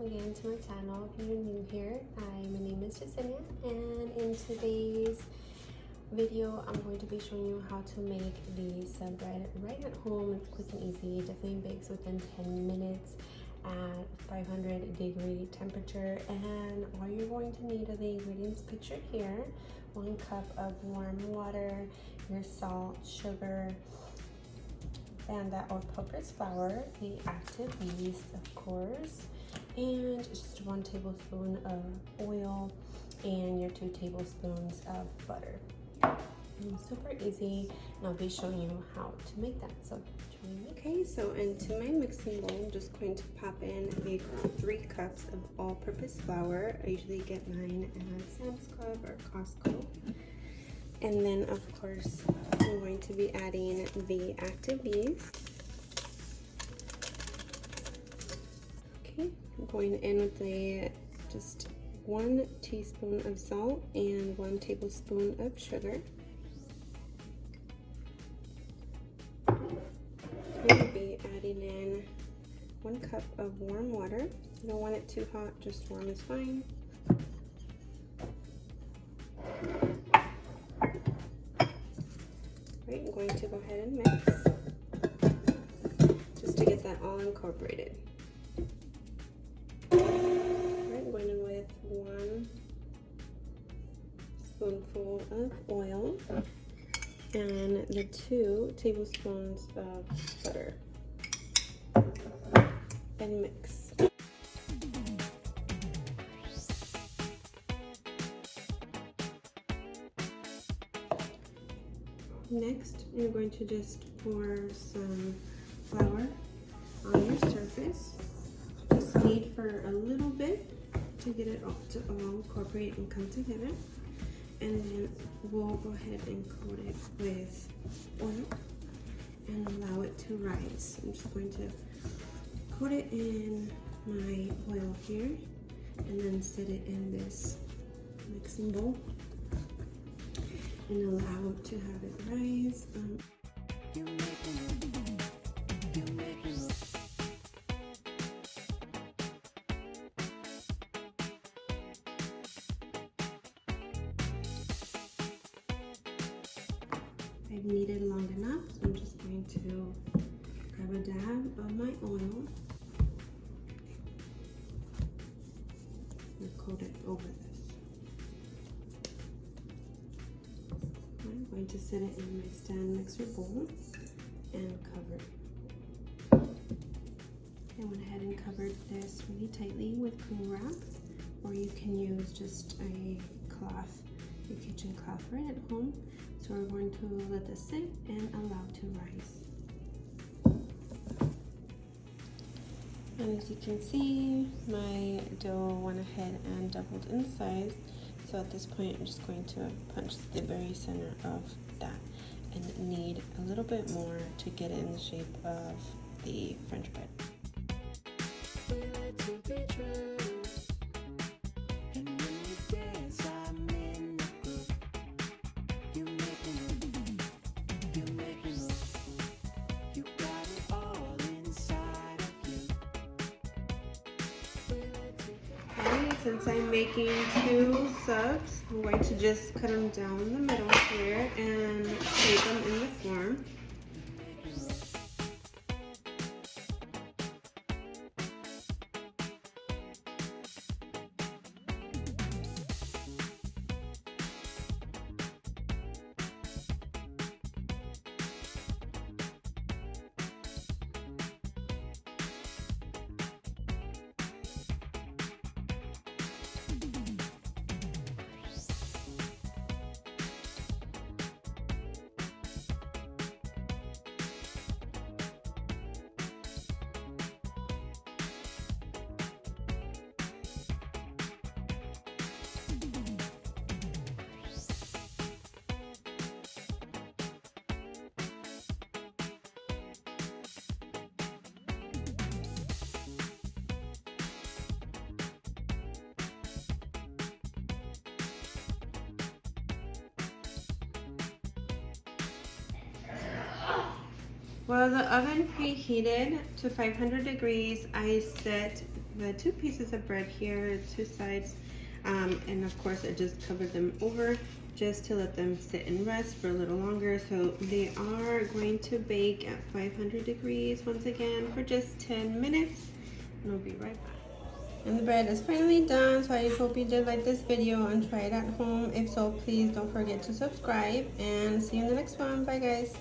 welcome again to my channel. If you're new here, hi, my name is Jasenia, and in today's video I'm going to be showing you how to make the sub bread right at home. It's quick and easy, definitely bakes within 10 minutes at 500-degree temperature, and all you're going to need are the ingredients pictured here. 1 cup of warm water, your salt, sugar, and that all-purpose flour, the active yeast of course, and just 1 tablespoon of oil and your 2 tablespoons of butter. Super easy, and I'll be showing you how to make that, so join me. Okay, so into my mixing bowl I'm just going to pop in 3 cups of all-purpose flour. I usually get mine at Sam's Club or Costco. And then of course I'm going to be adding the active yeast. Okay, I'm going in with just 1 teaspoon of salt and 1 tablespoon of sugar. I'm going to be adding in 1 cup of warm water. You don't want it too hot, just warm is fine. Right, I'm going to go ahead and mix just to get that all incorporated. Right, I'm going in with 1 spoonful of oil and the 2 tablespoons of butter, and mix. Next, you're going to just pour some flour on your surface. Just knead for a little bit to get it all to incorporate and come together. And then we'll go ahead and coat it with oil and allow it to rise. I'm just going to coat it in my oil here and then set it in this mixing bowl and allow it to have it rise. I've kneaded long enough, so I'm just going to grab a dab of my oil and coat it over this. I'm going to set it in my stand mixer bowl and cover it. I went ahead and covered this really tightly with cling wrap, or you can use just a cloth, your kitchen cloth right at home. So we're going to let this sit and allow to rise. And as you can see, my dough went ahead and doubled in size. So at this point, I'm just going to punch the very center of that and knead a little bit more to get it in the shape of the French bread. Since I'm making 2 subs, I'm going to just cut them down the middle here and shape them in the form. While the oven preheated to 500 degrees, I set the 2 pieces of bread here, 2 sides, and of course I just covered them over just to let them sit and rest for a little longer. So they are going to bake at 500 degrees once again for just 10 minutes, and we'll be right back. And the bread is finally done, so I hope you did like this video and try it at home. If so, please don't forget to subscribe, and see you in the next one. Bye guys.